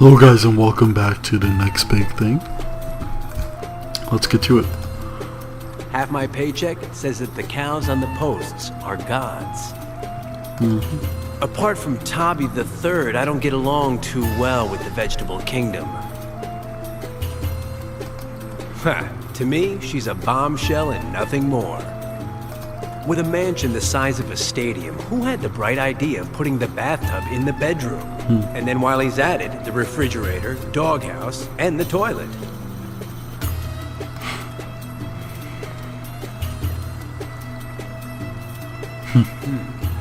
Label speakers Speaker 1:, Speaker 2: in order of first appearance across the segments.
Speaker 1: Hello guys and welcome back to the next big thing. Let's get to it.
Speaker 2: Half my paycheck says that the cows on the posts are gods. Apart from Tobby the Third, I don't get along too well with the vegetable kingdom. To me, she's a bombshell and nothing more. With a mansion the size of a stadium, who had the bright idea of putting the bathtub in the bedroom? And then while he's at it, the refrigerator, doghouse, and the toilet.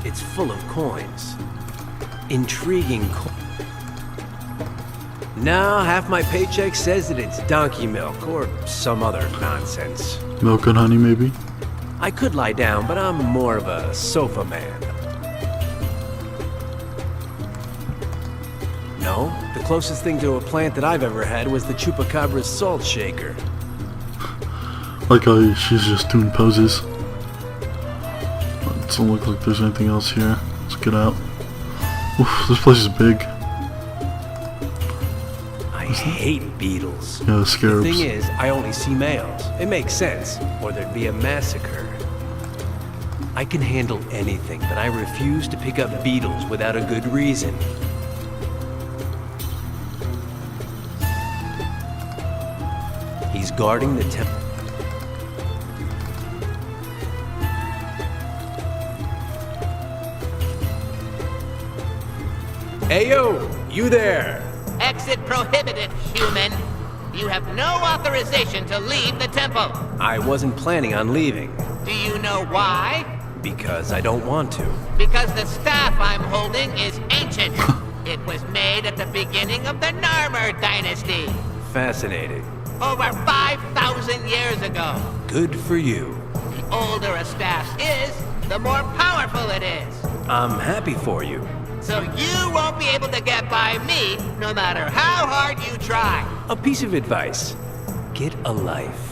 Speaker 2: It's full of coins. Intriguing No, half my paycheck says that it's donkey milk or some other nonsense.
Speaker 1: Milk and honey, maybe?
Speaker 2: I could lie down, but I'm more of a sofa man. No, the closest thing to a plant that I've ever had was the Chupacabra's salt shaker.
Speaker 1: Like how she's just doing poses. Doesn't look like there's anything else here. Let's get out. Oof, this place is big.
Speaker 2: I hate beetles.
Speaker 1: Yeah, the scarabs.
Speaker 2: The thing is, I only see males. It makes sense, or there'd be a massacre. I can handle anything, but I refuse to pick up beetles without a good reason. He's guarding the temple. Ayo, you there?
Speaker 3: Exit prohibited, human. You have no authorization to leave the temple.
Speaker 2: I wasn't planning on leaving.
Speaker 3: Do you know why?
Speaker 2: Because I don't want to.
Speaker 3: Because the staff I'm holding is ancient. It was made at the beginning of the Narmer dynasty.
Speaker 2: Fascinating.
Speaker 3: Over 5,000 years ago.
Speaker 2: Good for you.
Speaker 3: The older a staff is, the more powerful it is.
Speaker 2: I'm happy for you.
Speaker 3: So you won't be able to get by me, no matter how hard you try.
Speaker 2: A piece of advice. Get a life.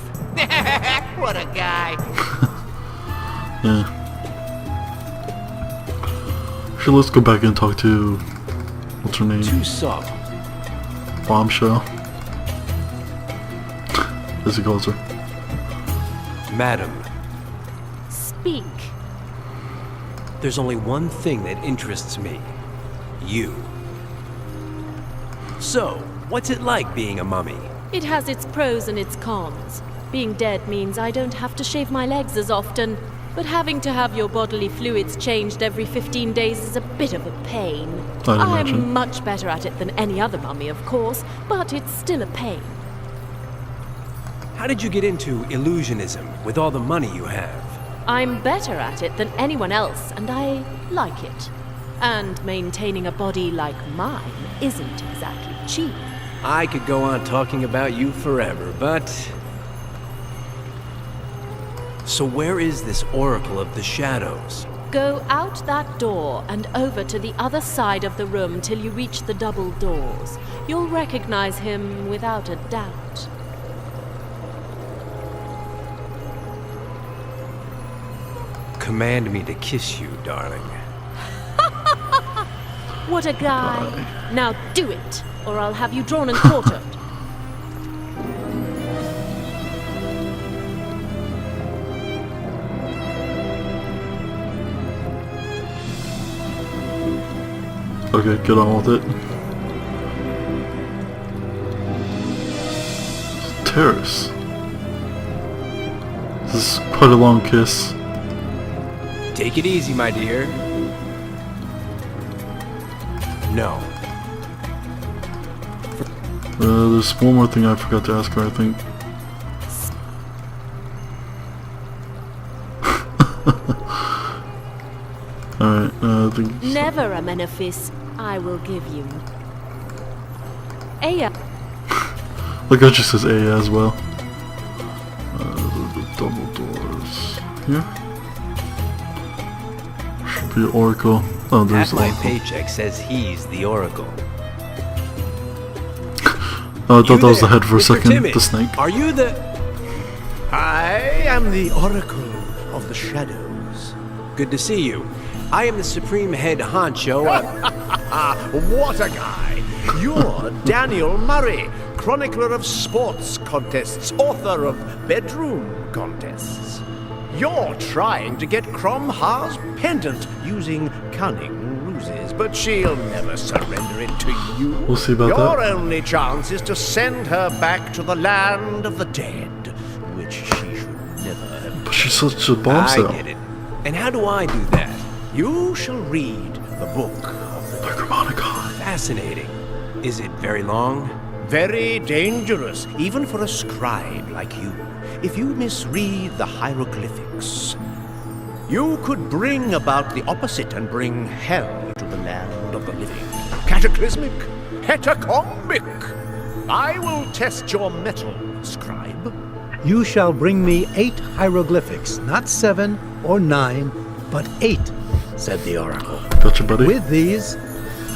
Speaker 3: What a guy.
Speaker 1: Yeah. Sure, let's go back and talk to... what's her name?
Speaker 2: Too soft.
Speaker 1: Bombshell. As he calls her.
Speaker 2: Madam.
Speaker 4: Speak.
Speaker 2: There's only one thing that interests me. You. So, what's it like being a mummy?
Speaker 4: It has its pros and its cons. Being dead means I don't have to shave my legs as often, but having to have your bodily fluids changed every 15 days is a bit of a pain.
Speaker 1: I'd imagine.
Speaker 4: I'm much better at it than any other mummy, of course, but it's still a pain.
Speaker 2: How did you get into illusionism with all the money you have?
Speaker 4: I'm better at it than anyone else, and I like it. And maintaining a body like mine isn't exactly cheap.
Speaker 2: I could go on talking about you forever, but... So where is this Oracle of the Shadows?
Speaker 4: Go out that door and over to the other side of the room till you reach the double doors. You'll recognize him without a doubt.
Speaker 2: Command me to kiss you, darling.
Speaker 4: What a guy. Now do it, or I'll have you drawn and quartered.
Speaker 1: Okay, get on with it. Terrace. This is quite a long kiss.
Speaker 2: Take it easy, my dear. No.
Speaker 1: There's one more thing I forgot to ask her, I think. Alright, I think...
Speaker 4: Never a benefice I will give you. Aya.
Speaker 1: Look how she says A as well. The double doors. Here? Should be Oracle. Oh, there's
Speaker 2: Half my
Speaker 1: Oracle.
Speaker 2: paycheck says he's the Oracle.
Speaker 1: Oh, I thought that was the
Speaker 2: there,
Speaker 1: head for a
Speaker 2: Mr.
Speaker 1: second.
Speaker 2: Timmy,
Speaker 1: The snake.
Speaker 2: Are you the...
Speaker 5: I am the Oracle of the Shadows.
Speaker 2: Good to see you. I am the supreme head honcho.
Speaker 5: What a guy! You're Daniel Murray, chronicler of sports contests, author of bedroom contests. You're trying to get Cromha's pendant using cunning ruses, but she'll never surrender it to you.
Speaker 1: We'll see about
Speaker 5: Your
Speaker 1: that.
Speaker 5: only chance is to send her back to the land of the dead, which she should never have.
Speaker 1: But she's such a bombshell.
Speaker 2: I get it. And how do I do that?
Speaker 5: You shall read the book of the
Speaker 1: Necromonicon.
Speaker 2: Fascinating. Is it very long?
Speaker 5: Very dangerous, even for a scribe like you, if you misread the hieroglyphics. You could bring about the opposite and bring hell to the land of the living. Cataclysmic, hetacombic. I will test your mettle, scribe.
Speaker 6: You shall bring me 8 hieroglyphics, not 7 or 9, but 8, said the oracle.
Speaker 1: Gotcha, buddy.
Speaker 6: With these,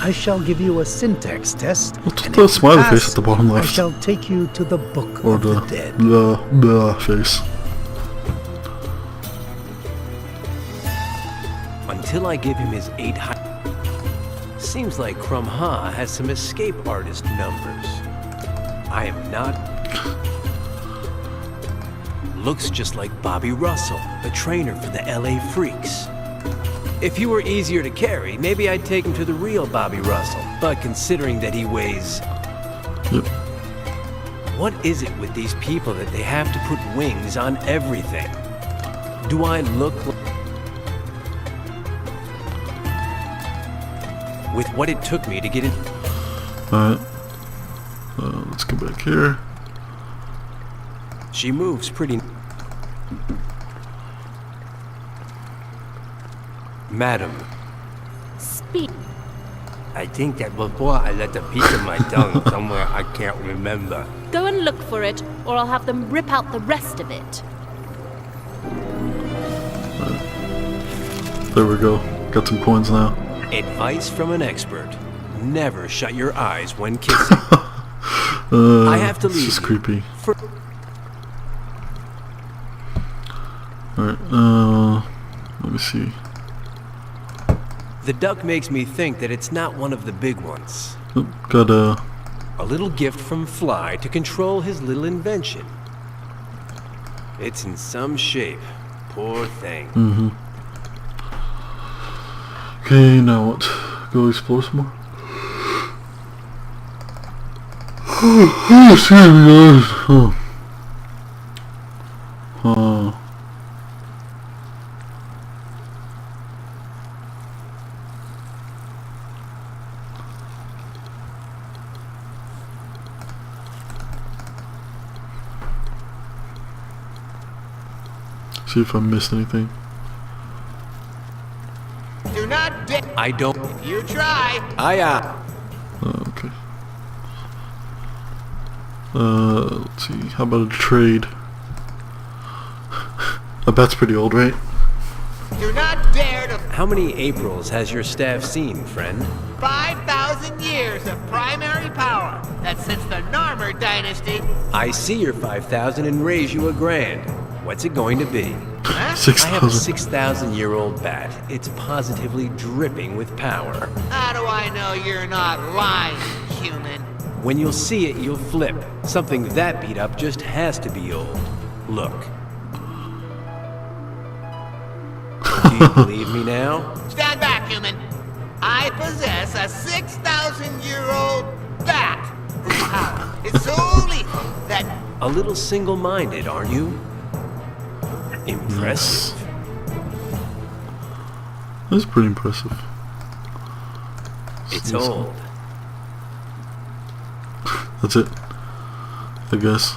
Speaker 6: I shall give you a syntax test.
Speaker 1: What's
Speaker 6: and
Speaker 1: the
Speaker 6: if you
Speaker 1: smiley
Speaker 6: pass,
Speaker 1: face at the bottom
Speaker 6: I
Speaker 1: left?
Speaker 6: shall take you to the book
Speaker 1: Or
Speaker 6: of
Speaker 1: the
Speaker 6: the dead.
Speaker 1: the face.
Speaker 2: Until I give him his 8 Seems like Cromha has some escape artist numbers. I am not... Looks just like Bobby Russell, the trainer for the LA Freaks. If he were easier to carry, maybe I'd take him to the real Bobby Russell. But considering that he weighs...
Speaker 1: Yep.
Speaker 2: What is it with these people that they have to put wings on everything? Do I look like... With what it took me to get in...
Speaker 1: Alright. Let's go back here.
Speaker 2: She moves pretty... Madam,
Speaker 4: Speak.
Speaker 7: I think that before I left a piece of my tongue somewhere I can't remember.
Speaker 4: Go and look for it, or I'll have them rip out the rest of it.
Speaker 1: There we go. Got some coins now.
Speaker 2: advice from an expert. Never shut your eyes when kissing. I have to
Speaker 1: This
Speaker 2: leave
Speaker 1: is
Speaker 2: you.
Speaker 1: creepy.
Speaker 2: For
Speaker 1: Alright, let me see.
Speaker 2: the duck makes me think that it's not one of the big ones.
Speaker 1: Oh, got a...
Speaker 2: A little gift from Fly to control his little invention. It's in some shape. Poor thing.
Speaker 1: Okay, now what? Go explore some more? Oh, excuse me, guys. See if I missed anything.
Speaker 3: Do not dare.
Speaker 2: I don't...
Speaker 3: You try.
Speaker 1: Okay. Let's see. How about a trade? I bet it's pretty old, right?
Speaker 3: Do not dare to.
Speaker 2: How many Aprils has your staff seen, friend?
Speaker 3: 5,000 years of primary power. That's since the Narmer dynasty.
Speaker 2: I see your 5,000 and raise you $1,000. What's it going to be?
Speaker 3: Huh?
Speaker 2: I have a
Speaker 1: 6,000.
Speaker 2: 6,000-year-old bat. It's positively dripping with power.
Speaker 3: How do I know you're not lying, human?
Speaker 2: When you'll see it, you'll flip. Something that beat up just has to be old. Look. Do you believe me now?
Speaker 3: Stand back, human. I possess a 6,000-year-old bat. This power is so lethal that
Speaker 2: A little single-minded, aren't you? Impressive.
Speaker 1: That's pretty impressive.
Speaker 2: It's old.
Speaker 1: That's it, I guess.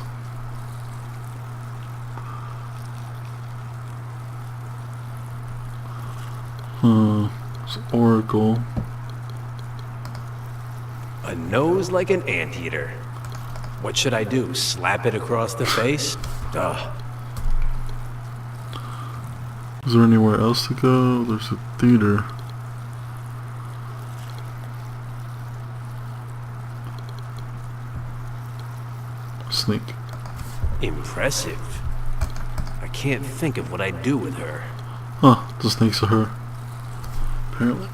Speaker 1: It's Oracle.
Speaker 2: A nose like an anteater. What should I do? Slap it across the face? Ugh.
Speaker 1: Is there anywhere else to go? There's a theater. Snake.
Speaker 2: Impressive. I can't think of what I'd do with her.
Speaker 1: Huh, the snake's are her. Apparently.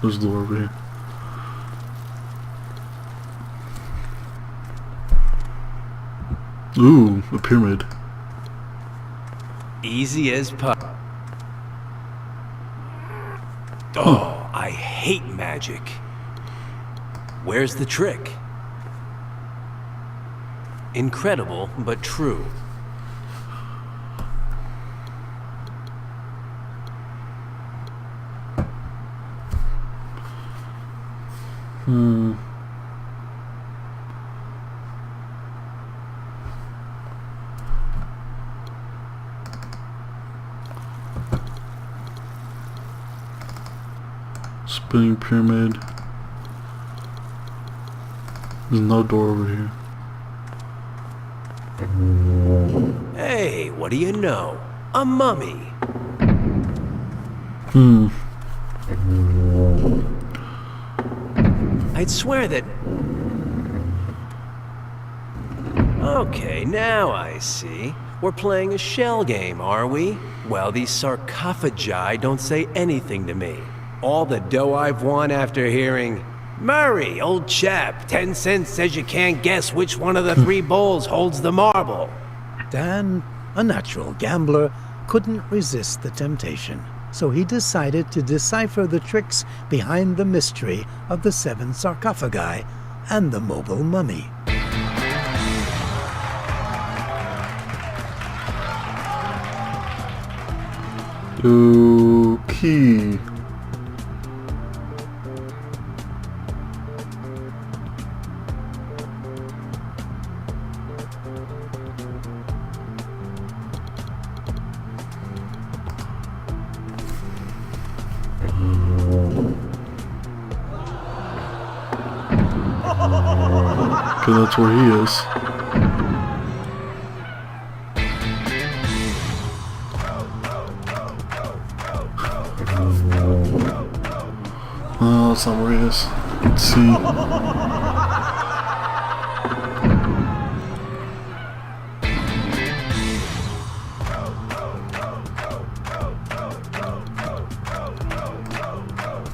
Speaker 1: There's a door over here. Ooh, a pyramid.
Speaker 2: Easy as pie. Oh, I hate magic. Where's the trick? Incredible, but true.
Speaker 1: Spinning pyramid. There's no door over here.
Speaker 2: Hey, what do you know? A mummy. I'd swear that... Okay, now I see. We're playing a shell game, are we? Well, these sarcophagi don't say anything to me. All the dough I've won after hearing, "Murray, old chap, 10 cents says you can't guess which one of the 3 bowls holds the marble."
Speaker 6: Dan, a natural gambler, couldn't resist the temptation, so he decided to decipher the tricks behind the mystery of the 7 sarcophagi and the mobile mummy.
Speaker 1: Okay. Okay, that's where he is. Oh, that's not where he is. Let's see.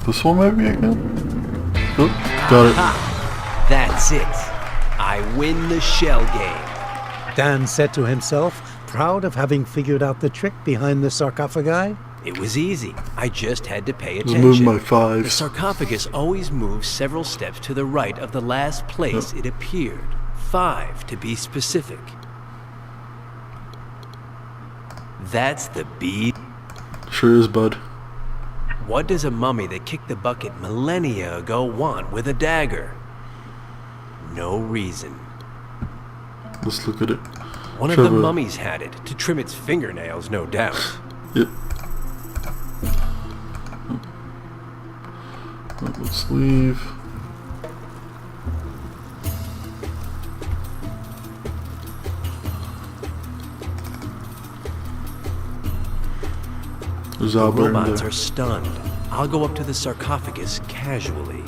Speaker 1: This one maybe again? Oh, got it.
Speaker 2: That's it. I win the shell game.
Speaker 6: Dan said to himself, proud of having figured out the trick behind the sarcophagi.
Speaker 2: It was easy. I just had to pay
Speaker 1: Just
Speaker 2: attention.
Speaker 1: move my 5s.
Speaker 2: The sarcophagus always moves several steps to the right of the last place it appeared. 5 to be specific. That's the bead.
Speaker 1: Sure is, bud.
Speaker 2: What does a mummy that kicked the bucket millennia ago want with a dagger? No reason.
Speaker 1: Let's look at it.
Speaker 2: One of the mummies had it, to trim its fingernails, no doubt.
Speaker 1: Yep. Let's leave. There's
Speaker 2: The
Speaker 1: Allaire in
Speaker 2: robots
Speaker 1: there.
Speaker 2: are stunned. I'll go up to the sarcophagus casually.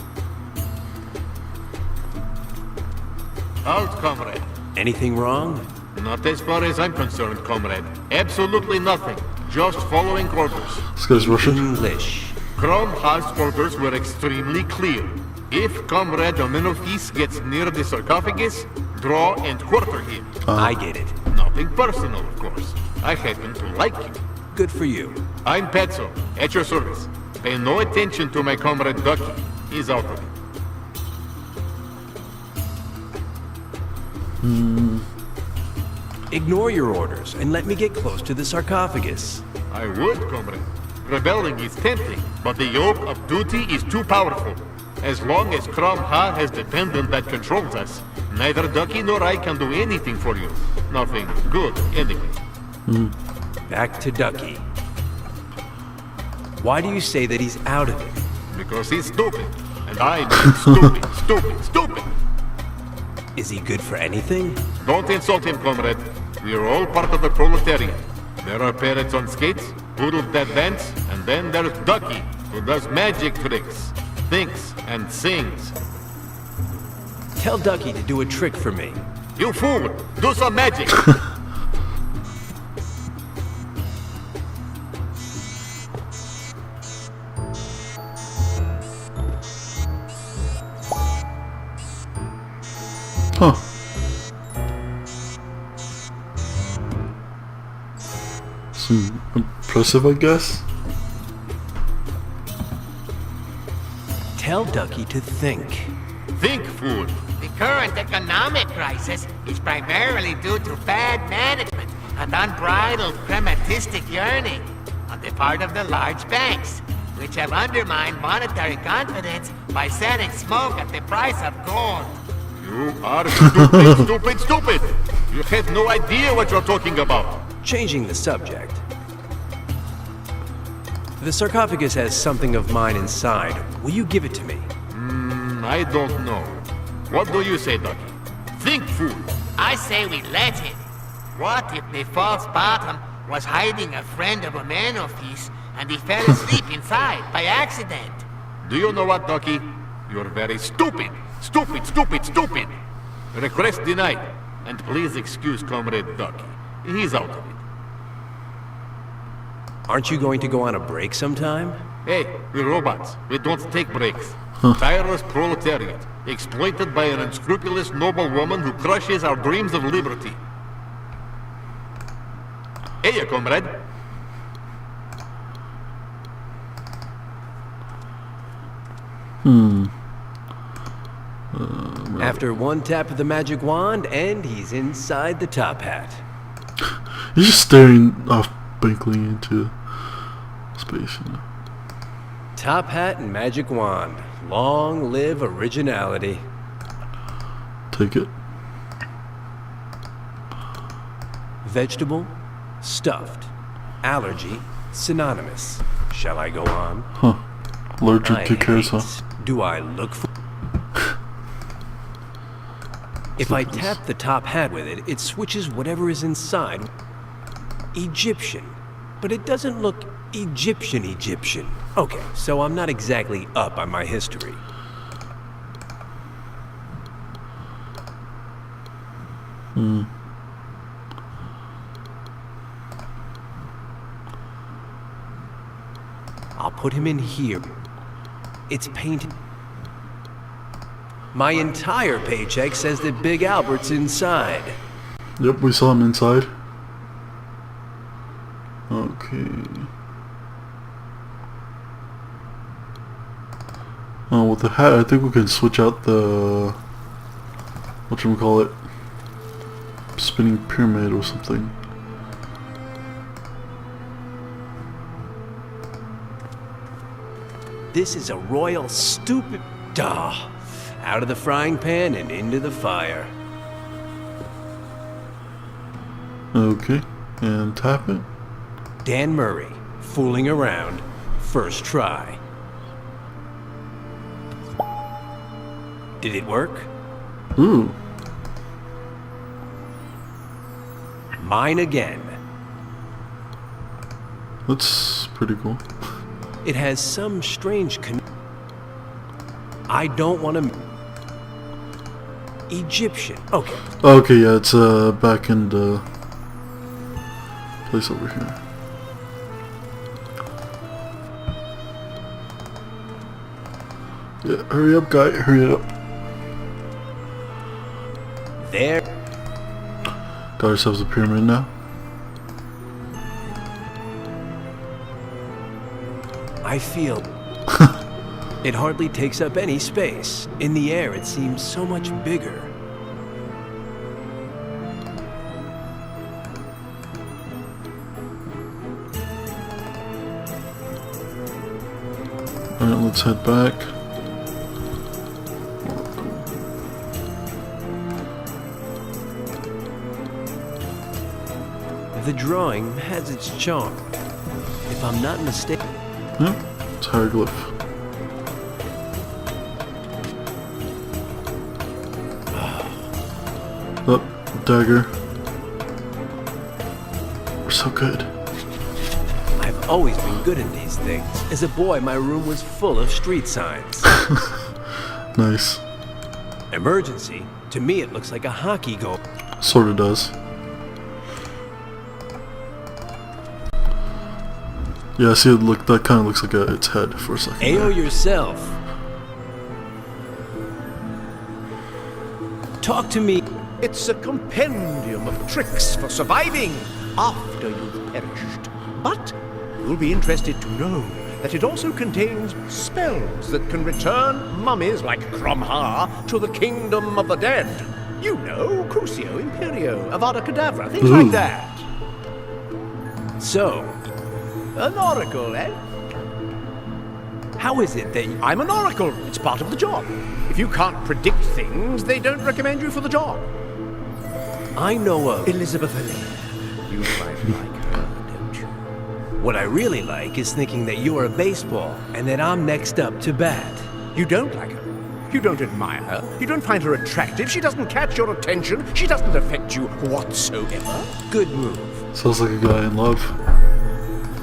Speaker 8: Halt, comrade.
Speaker 2: Anything wrong?
Speaker 8: Not as far as I'm concerned, comrade. Absolutely nothing. Just following orders.
Speaker 1: This guy's Russian.
Speaker 2: English.
Speaker 8: Chrome House orders were extremely clear. If Comrade Omenofis gets near the sarcophagus, draw and quarter him.
Speaker 2: I get it.
Speaker 8: Nothing personal, of course. I happen to like you.
Speaker 2: Good for you.
Speaker 8: I'm Petzo, at your service. Pay no attention to my comrade Ducky. He's out of it.
Speaker 2: Ignore your orders and let me get close to the sarcophagus.
Speaker 8: I would, comrade. Rebelling is tempting, but the yoke of duty is too powerful. As long as Crom Ha has dependent that controls us, neither Ducky nor I can do anything for you. Nothing good, anyway.
Speaker 2: Back to Ducky. Why do you say that he's out of it?
Speaker 8: Because he's stupid. And I know he's stupid.
Speaker 2: Is he good for anything?
Speaker 8: Don't insult him, comrade. We are all part of the proletariat. There are parrots on skates, poodles that dance, and then there's Ducky, who does magic tricks, thinks, and sings.
Speaker 2: Tell Ducky to do a trick for me.
Speaker 8: You fool! Do some magic!
Speaker 1: Some impressive, I guess.
Speaker 2: Tell Ducky to think.
Speaker 8: Think, fool.
Speaker 3: The current economic crisis is primarily due to bad management and unbridled crematistic yearning on the part of the large banks, which have undermined monetary confidence by selling smoke at the price of gold.
Speaker 8: You are stupid, stupid, stupid. You have no idea what you're talking about.
Speaker 2: Changing the subject. The sarcophagus has something of mine inside. Will you give it to me?
Speaker 8: I don't know. What do you say, Ducky? Think, fool.
Speaker 3: I say we let him. What if the false bottom was hiding a friend of a Manofis and he fell asleep inside by accident?
Speaker 8: Do you know what, Ducky? You're very stupid. Stupid, stupid, stupid. Request denied. And please excuse Comrade Ducky. He's out of it.
Speaker 2: Aren't you going to go on a break sometime?
Speaker 8: Hey, we're robots. We don't take breaks. Tireless proletariat, exploited by an unscrupulous noblewoman who crushes our dreams of liberty. Hey, comrade.
Speaker 2: After one tap of the magic wand, and he's inside the top hat.
Speaker 1: He's just staring off blankly into space, you know.
Speaker 2: Top hat and magic wand. Long live originality.
Speaker 1: Take it.
Speaker 2: Vegetable, stuffed. Allergy, synonymous. Shall I go on?
Speaker 1: Huh. Allergic to carousel.
Speaker 2: Do I look for... If I tap the top hat with it, it switches whatever is inside. Egyptian. But it doesn't look Egyptian. Okay, so I'm not exactly up on my history. I'll put him in here. It's painted. My entire paycheck says that Big Albert's inside.
Speaker 1: Yep, we saw him inside. Okay. Oh, with the hat, I think we can switch out the... whatchamacallit? Spinning pyramid or something.
Speaker 2: This is a royal stupid... Duh. Out of the frying pan and into the fire.
Speaker 1: Okay, and tap it.
Speaker 2: Dan Murray, fooling around, first try. Did it work?
Speaker 1: Ooh.
Speaker 2: Mine again.
Speaker 1: That's pretty cool.
Speaker 2: It has some strange I don't want to... Egyptian. Okay.
Speaker 1: Okay, yeah, it's back in the place over here. Yeah, hurry up, guy, hurry up.
Speaker 2: There.
Speaker 1: Got ourselves a pyramid now.
Speaker 2: I feel... It hardly takes up any space. In the air, it seems so much bigger.
Speaker 1: Alright, let's head back.
Speaker 2: The drawing has its charm. If I'm not mistaken...
Speaker 1: Yep, it's hieroglyph. Oh, dagger. We're so good.
Speaker 2: I've always been good at these things. As a boy, my room was full of street signs.
Speaker 1: Nice.
Speaker 2: Emergency? To me, it looks like a hockey goal.
Speaker 1: Sorta does. Yeah, see, it look, that kind of looks like its head for a second.
Speaker 2: AO yourself. Talk to me.
Speaker 5: It's a compendium of tricks for surviving after you've perished. But you'll be interested to know that it also contains spells that can return mummies like Cromha to the kingdom of the dead. You know, Crucio, Imperio, Avada Kedavra, things like that.
Speaker 2: So,
Speaker 5: An oracle, eh?
Speaker 2: how is it that
Speaker 5: I'm an oracle. It's part of the job. If you can't predict things, they don't recommend you for the job.
Speaker 2: I know of...
Speaker 5: Elizabeth Allaire. You might like her, don't you?
Speaker 2: What I really like is thinking that you're a baseball and that I'm next up to bat.
Speaker 5: You don't like her. You don't admire her. You don't find her attractive. She doesn't catch your attention. She doesn't affect you whatsoever.
Speaker 2: Good move.
Speaker 1: Sounds like a guy in love.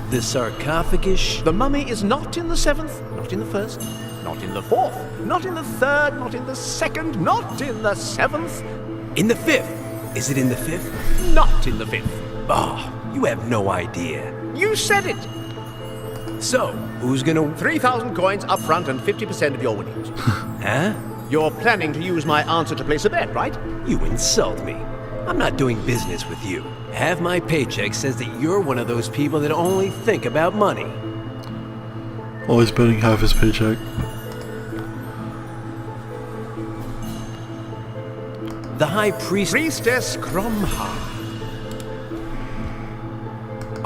Speaker 2: The sarcophagus...
Speaker 5: The mummy is not in the 7th, not in the 1st, not in the 4th, not in the 3rd, not in the 2nd, not in the 7th.
Speaker 2: In the 5th. Is it in the 5th?
Speaker 5: Not in the 5th.
Speaker 2: Oh, you have no idea.
Speaker 5: You said it.
Speaker 2: So, who's gonna...
Speaker 5: 3,000 coins up front and 50% of your winnings.
Speaker 2: Huh?
Speaker 5: You're planning to use my answer to place a bet, right?
Speaker 2: You insult me. I'm not doing business with you. Half my paycheck says that you're one of those people that only think about money.
Speaker 1: Always betting half his paycheck.
Speaker 2: The High Priest...
Speaker 5: Priestess Cromha.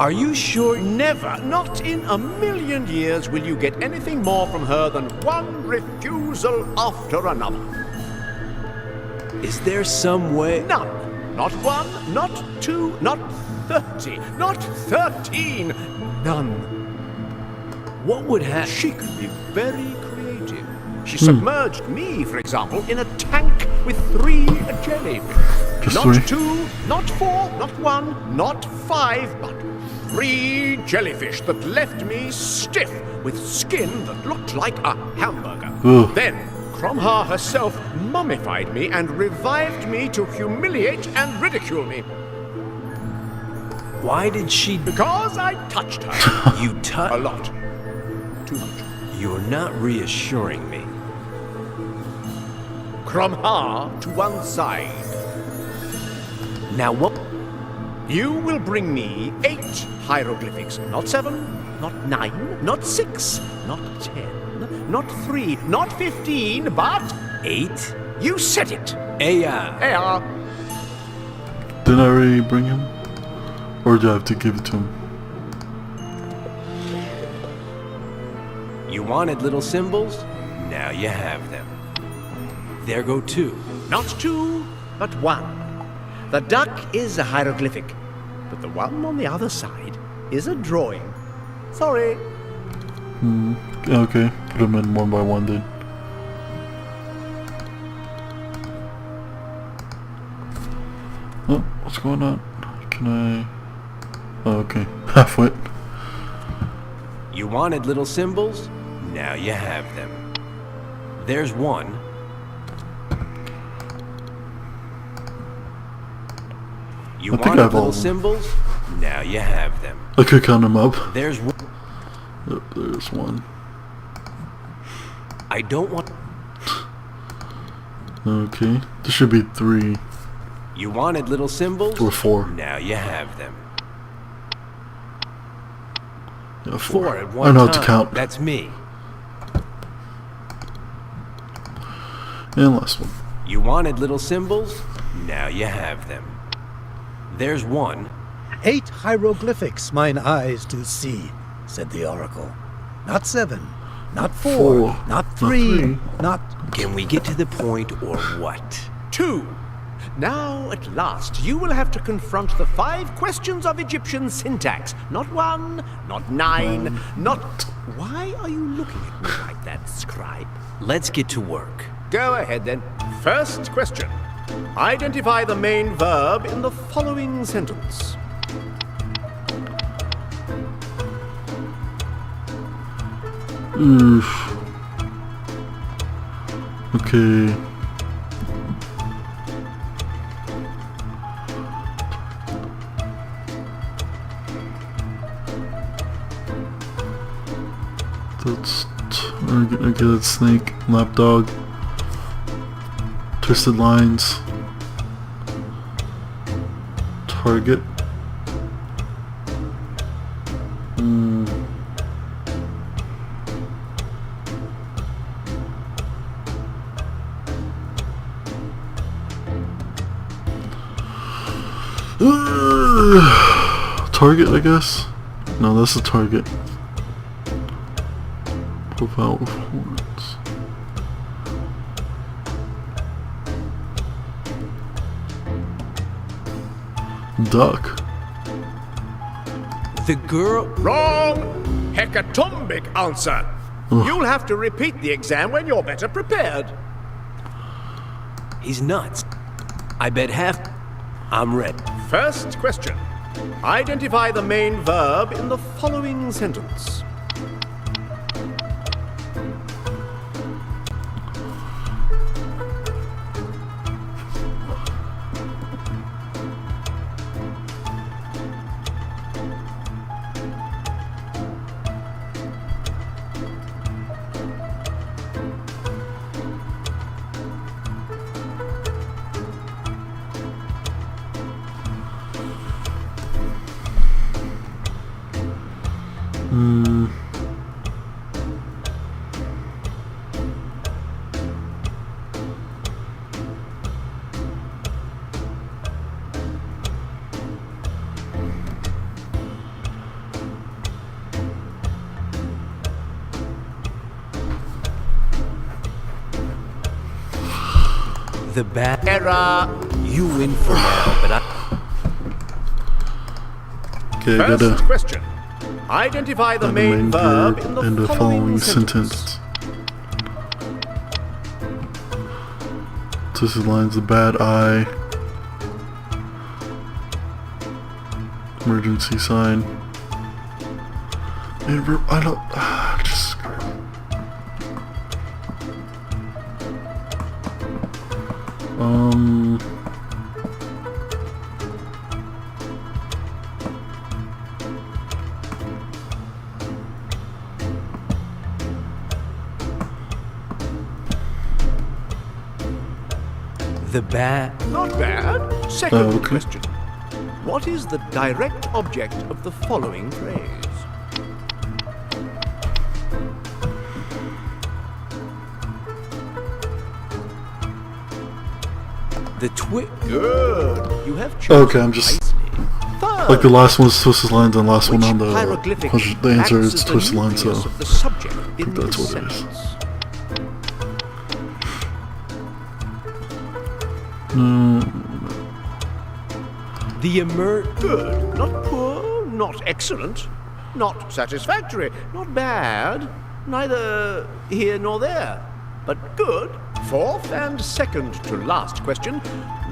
Speaker 2: Are you sure...
Speaker 5: Never, not in a million years, will you get anything more from her than one refusal after another.
Speaker 2: Is there some way...
Speaker 5: None. Not 1, not 2, not 30, not 13. None.
Speaker 2: What would happen...
Speaker 5: She could be very creative. She submerged me, for example, in a tank with 3 jellyfish.
Speaker 1: Just
Speaker 5: Not
Speaker 1: 3?
Speaker 5: 2, not 4, not 1, not 5, but 3 jellyfish that left me stiff with skin that looked like a hamburger.
Speaker 1: Ugh.
Speaker 5: Then Cromha herself mummified me and revived me to humiliate and ridicule me.
Speaker 2: Why did she...
Speaker 5: Because I touched her.
Speaker 2: You
Speaker 5: A
Speaker 2: touch...
Speaker 5: lot. Too much.
Speaker 2: You're not reassuring me.
Speaker 5: Cromha to one side.
Speaker 2: Now what...
Speaker 5: You will bring me 8 hieroglyphics. Not 7, not 9, not 6, not 10, not 3, not 15, but...
Speaker 2: 8?
Speaker 5: You said it!
Speaker 2: AI.
Speaker 5: There.
Speaker 1: Didn't I already bring him? Or do I have to give it to him?
Speaker 2: You wanted little symbols? Now you have them. There go 2.
Speaker 5: Not 2, but 1. The duck is a hieroglyphic, but the one on the other side is a drawing. Sorry.
Speaker 1: Okay, put them in one by one then. Oh, what's going on? Can I... Oh, okay. Halfway.
Speaker 2: You wanted little symbols? Now you have them. There's 1. You
Speaker 1: I think I
Speaker 2: wanted
Speaker 1: have all
Speaker 2: little
Speaker 1: of them.
Speaker 2: symbols? Now you have them.
Speaker 1: I could count them up.
Speaker 2: There's 1.
Speaker 1: Yep, there's 1.
Speaker 2: I don't want...
Speaker 1: Okay, there should be 3
Speaker 2: You wanted little symbols?
Speaker 1: or 4.
Speaker 2: Now you have them.
Speaker 1: Yeah,
Speaker 2: 4 at
Speaker 1: I
Speaker 2: one
Speaker 1: know how
Speaker 2: time.
Speaker 1: to count.
Speaker 2: That's me.
Speaker 1: And last one.
Speaker 2: You wanted little symbols? Now you have them. There's 1.
Speaker 6: 8 hieroglyphics mine eyes do see, said the oracle. Not 7, not 4, not 3, not...
Speaker 2: Can we get to the point or what?
Speaker 5: 2. Now, at last, you will have to confront the 5 questions of Egyptian syntax. Not 1, not 9, not... Why are you looking at me like that, scribe?
Speaker 2: Let's get to work.
Speaker 5: Go ahead, then. First question. Identify the main verb in the following sentence.
Speaker 1: Oof. Okay. That's... Okay, that's snake, lapdog. Twisted lines. Target. Target, I guess? No, that's the target. Profile performance. Duck.
Speaker 2: The girl...
Speaker 5: Wrong! Hecatombic answer. You'll have to repeat the exam when you're better prepared.
Speaker 2: He's nuts. I bet half... I'm ready.
Speaker 5: First question. Identify the main verb in the following sentence.
Speaker 2: The bad...
Speaker 5: Error.
Speaker 2: You win for now, but I...
Speaker 1: Okay, I
Speaker 5: First
Speaker 1: gotta
Speaker 5: question. Identify the
Speaker 1: add the
Speaker 5: main verb in the following sentence.
Speaker 1: sentence. Twisted lines, the bad eye. Emergency sign. I don't... just...
Speaker 2: The bad...
Speaker 5: Not bad. Second
Speaker 1: okay.
Speaker 5: question. What is the direct object of the following phrase?
Speaker 2: The
Speaker 5: Good. You have chosen
Speaker 1: Okay, I'm just...
Speaker 5: nicely. Third.
Speaker 1: Like the last one's twisted lines and the last one
Speaker 5: Which
Speaker 1: on the...
Speaker 5: hieroglyphic
Speaker 1: The answer
Speaker 5: acts
Speaker 1: is
Speaker 5: as the
Speaker 1: twisted lines, so...
Speaker 5: nucleus of the subject in
Speaker 1: that's
Speaker 5: this
Speaker 1: what it is.
Speaker 5: sentence?
Speaker 2: The
Speaker 5: Good. Not poor, not excellent, not satisfactory, not bad, neither here nor there, but good. Fourth and second to last question.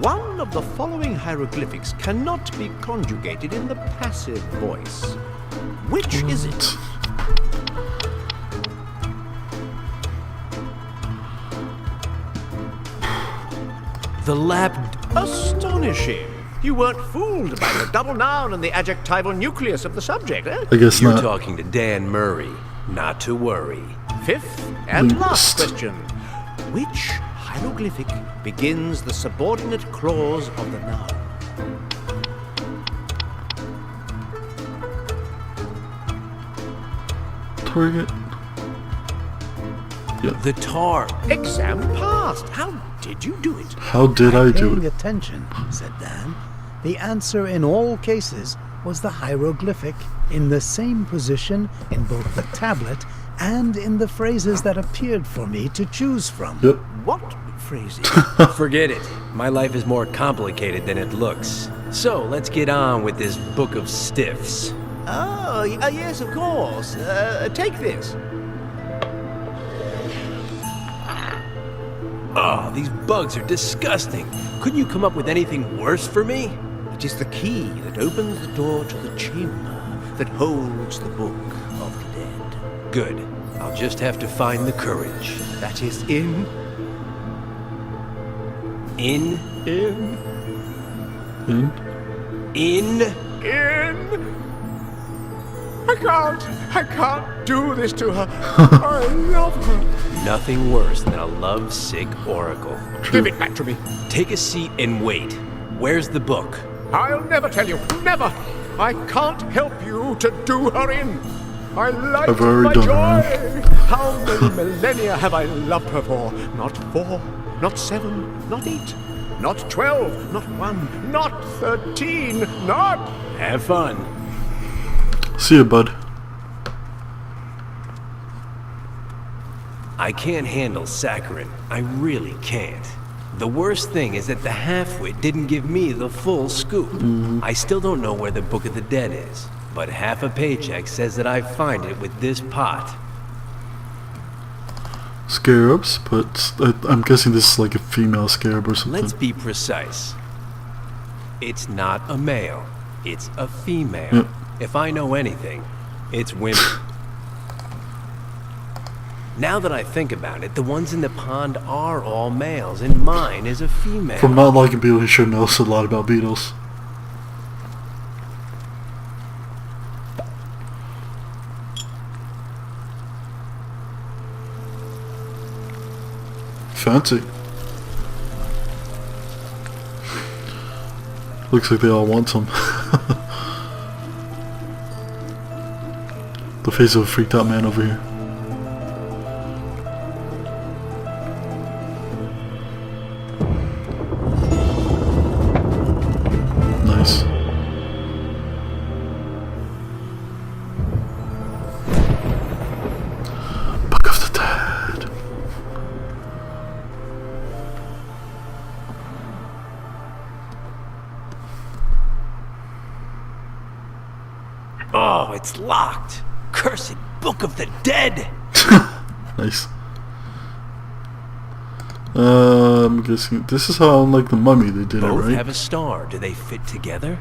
Speaker 5: One of the following hieroglyphics cannot be conjugated in the passive voice. Which is it?
Speaker 2: The lap...
Speaker 5: Astonishing. You weren't fooled by the double noun and the adjectival nucleus of the subject, eh?
Speaker 1: I guess
Speaker 2: You're
Speaker 1: not.
Speaker 2: talking to Dan Murray. Not to worry.
Speaker 5: Fifth and last
Speaker 1: Linguist.
Speaker 5: question. Which hieroglyphic begins the subordinate clause of the noun?
Speaker 1: Target.
Speaker 2: The tar...
Speaker 5: Exam passed. How did you do it?
Speaker 1: How did I do
Speaker 6: Paying
Speaker 1: it?
Speaker 6: attention, said Dan. The answer in all cases was the hieroglyphic in the same position in both the tablet and in the phrases that appeared for me to choose from.
Speaker 1: Yep.
Speaker 5: What phrasing?
Speaker 2: Forget it. My life is more complicated than it looks. So, let's get on with this book of stiffs.
Speaker 5: Oh, yes, of course. Take this.
Speaker 2: Oh, these bugs are disgusting. Couldn't you come up with anything worse for me?
Speaker 5: It is the key that opens the door to the chamber that holds the book of the dead.
Speaker 2: Good. I'll just have to find the courage.
Speaker 5: That is in.
Speaker 2: In?
Speaker 1: In?
Speaker 5: I can't do this to her. I love her.
Speaker 2: Nothing worse than a love-sick oracle.
Speaker 5: Give it back to me.
Speaker 2: Take a seat and wait. Where's the book?
Speaker 5: I'll never tell you. Never. I can't help you to do her in. I like
Speaker 1: I've already
Speaker 5: my
Speaker 1: done
Speaker 5: joy.
Speaker 1: her
Speaker 5: How many millennia have I loved her for? Not 4, not 7, not 8, not 12, not 1, not 13, not...
Speaker 2: Have fun.
Speaker 1: See ya, bud.
Speaker 2: I can't handle saccharin. I really can't. The worst thing is that the half-wit didn't give me the full scoop. I still don't know where the Book of the Dead is, but half a paycheck says that I find it with this pot.
Speaker 1: Scarabs, but I'm guessing this is like a female scarab or something.
Speaker 2: Let's be precise. It's not a male, it's a female.
Speaker 1: Yep.
Speaker 2: If I know anything, it's women. Now that I think about it, the ones in the pond are all males, and mine is a female.
Speaker 1: From not liking beetles, he sure knows a lot about beetles. Fancy. Looks like they all want some. The face of a freaked out man over here. Nice. Book of the Dead.
Speaker 2: Oh, it's locked. Cursed Book of the Dead.
Speaker 1: Nice. I'm guessing this is how, unlike the Mummy, they did
Speaker 2: Both
Speaker 1: it, right?
Speaker 2: have a star. Do they fit together?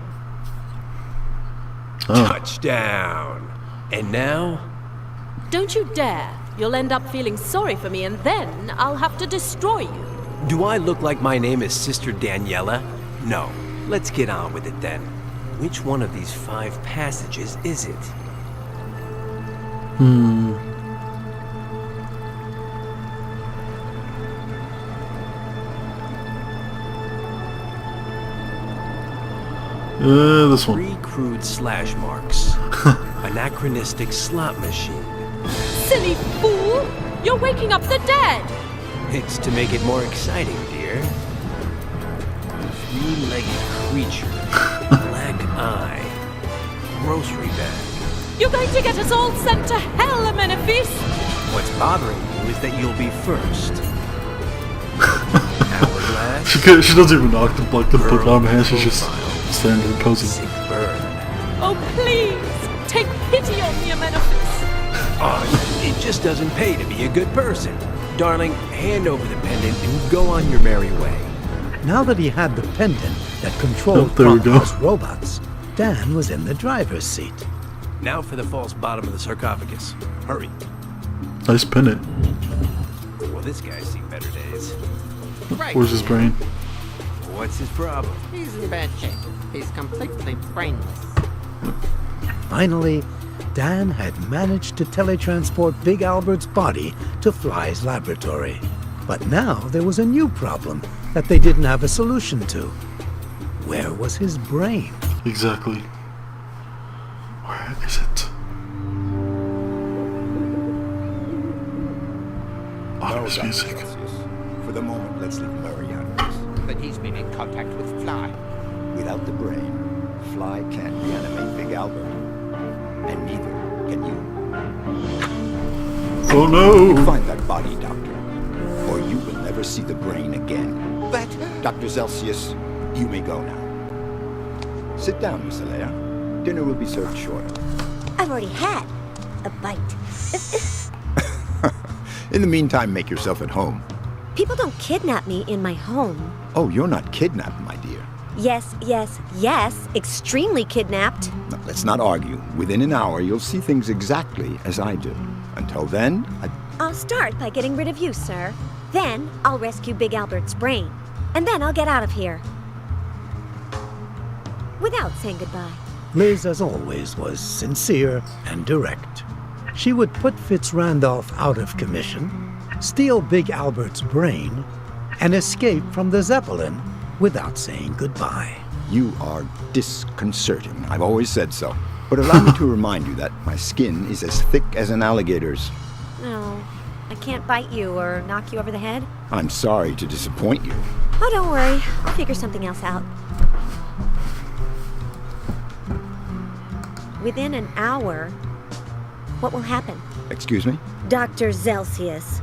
Speaker 1: Ah.
Speaker 2: Touchdown. And now?
Speaker 4: Don't you dare. You'll end up feeling sorry for me, and then I'll have to destroy you.
Speaker 2: Do I look like my name is Sister Daniela? No. Let's get on with it then. Which one of these 5 passages is it?
Speaker 1: This one.
Speaker 2: 3 crude slash marks. Anachronistic slot machine.
Speaker 4: Silly fool! You're waking up the dead!
Speaker 2: It's to make it more exciting, dear. 3-legged creature. Black eye. Grocery bag.
Speaker 4: You're going to get us all sent to hell, Amenephis!
Speaker 2: What's bothering you is that you'll be first. Hourglass.
Speaker 1: She doesn't even knock the book on her hand. She's just
Speaker 2: Profile.
Speaker 1: standing there posing.
Speaker 2: Sick bird.
Speaker 4: Oh, please! Take pity on me, Amenephis!
Speaker 2: Oh, it just doesn't pay to be a good person. Darling, hand over the pendant and go on your merry way.
Speaker 6: Now that he had the pendant that controlled
Speaker 1: Oh, there we go.
Speaker 6: Cromwell's robots, Dan was in the driver's seat.
Speaker 2: Now for the false bottom of the sarcophagus. Hurry.
Speaker 1: Nice pendant.
Speaker 2: Well, this guy's seen better days.
Speaker 3: Right.
Speaker 1: Where's his brain?
Speaker 2: What's his problem?
Speaker 3: He's in bad shape. He's completely brainless.
Speaker 6: Finally, Dan had managed to teletransport Big Albert's body to Fly's laboratory. But now there was a new problem that they didn't have a solution to. Where was his brain?
Speaker 1: Exactly. Where is it? Ominous music.
Speaker 9: For the moment, let's leave Murray out of this.
Speaker 3: But he's been in contact with Fly.
Speaker 9: Without the brain, Fly can't reanimate Big Albert. And neither can you.
Speaker 1: Oh no!
Speaker 9: Find that body, Doctor, or you will never see the brain again.
Speaker 3: But...
Speaker 9: Dr. Celsius, you may go now. Sit down, Miss Allaire. Dinner will be served shortly.
Speaker 10: I've already had a bite.
Speaker 9: In the meantime, make yourself at home.
Speaker 10: People don't kidnap me in my home.
Speaker 9: Oh, you're not kidnapped, my dear.
Speaker 10: Yes, yes, yes, extremely kidnapped.
Speaker 9: Now, let's not argue. Within an hour, you'll see things exactly as I do. Until then,
Speaker 10: I'll start by getting rid of you, sir. Then I'll rescue Big Albert's brain. And then I'll get out of here. Without saying goodbye.
Speaker 6: Liz, as always, was sincere and direct. She would put Fitzrandolph out of commission, steal Big Albert's brain, and escape from the Zeppelin without saying goodbye.
Speaker 9: You are disconcerting. I've always said so. But allow me to remind you that my skin is as thick as an alligator's.
Speaker 10: No, I can't bite you or knock you over the head.
Speaker 9: I'm sorry to disappoint you.
Speaker 10: Oh, don't worry. I'll figure something else out. Within an hour, what will happen?
Speaker 9: Excuse me?
Speaker 10: Dr. Zelsius.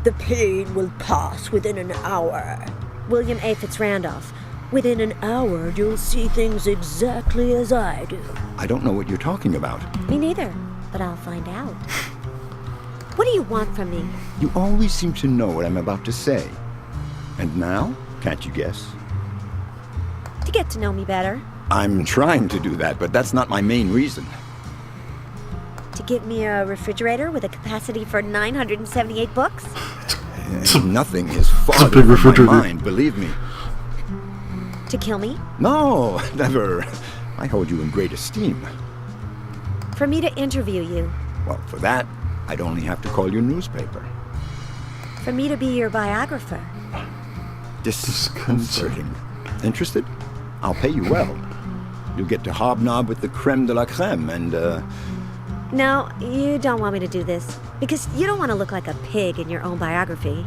Speaker 10: The pain will pass within an hour. William A. Fitzrandolph. Within an hour, you'll see things exactly as I do.
Speaker 9: I don't know what you're talking about.
Speaker 10: Me neither, but I'll find out. What do you want from me?
Speaker 9: You always seem to know what I'm about to say. And now? Can't you guess?
Speaker 10: To get to know me better.
Speaker 9: I'm trying to do that, but that's not my main reason.
Speaker 10: To give me a refrigerator with a capacity for 978 books?
Speaker 9: Nothing is farther
Speaker 1: big
Speaker 9: from
Speaker 1: refrigerator.
Speaker 9: my mind, believe me.
Speaker 10: To kill me?
Speaker 9: No, never. I hold you in great esteem.
Speaker 10: For me to interview you?
Speaker 9: Well, for that, I'd only have to call your newspaper.
Speaker 10: For me to be your biographer?
Speaker 9: Disconcerting. Interested? I'll pay you well. You'll get to hobnob with the creme de la creme and,
Speaker 10: No, you don't want me to do this. Because you don't want to look like a pig in your own biography.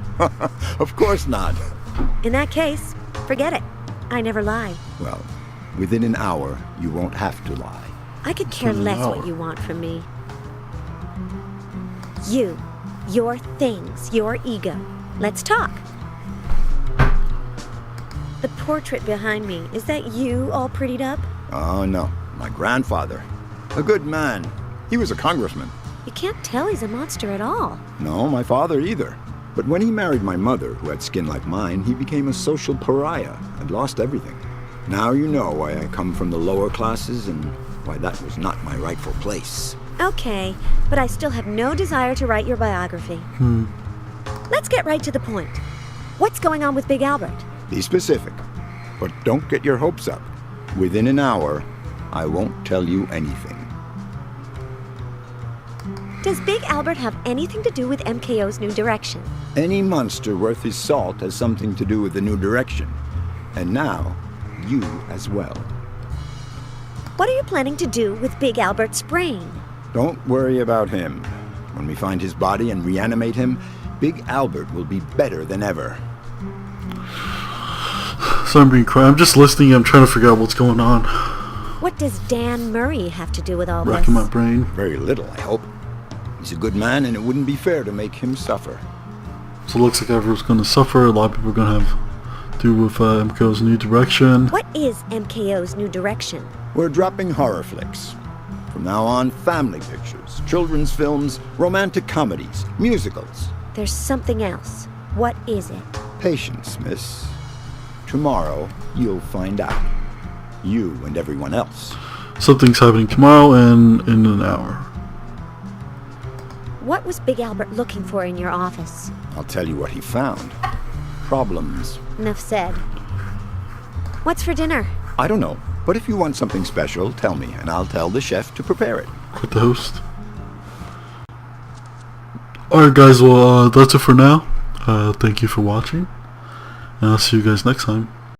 Speaker 9: Of course not.
Speaker 10: In that case, forget it. I never lie.
Speaker 9: Well, within an hour, you won't have to lie.
Speaker 10: I could care
Speaker 1: Within an
Speaker 10: less
Speaker 1: hour.
Speaker 10: what you want from me. You, your things, your ego. Let's talk. The portrait behind me, is that you all prettied up?
Speaker 9: Oh, no. My grandfather. A good man. He was a congressman.
Speaker 10: You can't tell he's a monster at all.
Speaker 9: No, my father either. But when he married my mother, who had skin like mine, he became a social pariah and lost everything. Now you know why I come from the lower classes and why that was not my rightful place.
Speaker 10: Okay, but I still have no desire to write your biography. Let's get right to the point. What's going on with Big Albert?
Speaker 9: Be specific, but don't get your hopes up. Within an hour, I won't tell you anything.
Speaker 10: Does Big Albert have anything to do with MKO's new direction?
Speaker 9: Any monster worth his salt has something to do with the new direction. And now, you as well.
Speaker 10: What are you planning to do with Big Albert's brain?
Speaker 9: Don't worry about him. When we find his body and reanimate him, Big Albert will be better than ever.
Speaker 1: So I'm being quiet. I'm just listening. I'm trying to figure out what's going on.
Speaker 10: What does Dan Murray have to do with all
Speaker 1: Racking my
Speaker 10: this?
Speaker 1: brain.
Speaker 9: Very little, I hope. He's a good man, and it wouldn't be fair to make him suffer.
Speaker 1: So it looks like everyone's going to suffer. A lot of people are going to have to do with MKO's new direction.
Speaker 10: What is MKO's new direction?
Speaker 9: We're dropping horror flicks. From now on, family pictures, children's films, romantic comedies, musicals.
Speaker 10: There's something else. What is it?
Speaker 9: Patience, miss. Tomorrow, you'll find out. You and everyone else.
Speaker 1: Something's happening tomorrow and in an hour.
Speaker 10: What was Big Albert looking for in your office?
Speaker 9: I'll tell you what he found. Problems.
Speaker 10: Enough said. What's for dinner?
Speaker 9: I don't know, but if you want something special, tell me, and I'll tell the chef to prepare it.
Speaker 1: Quit the host. Alright guys, well that's it for now. Thank you for watching. And I'll see you guys next time.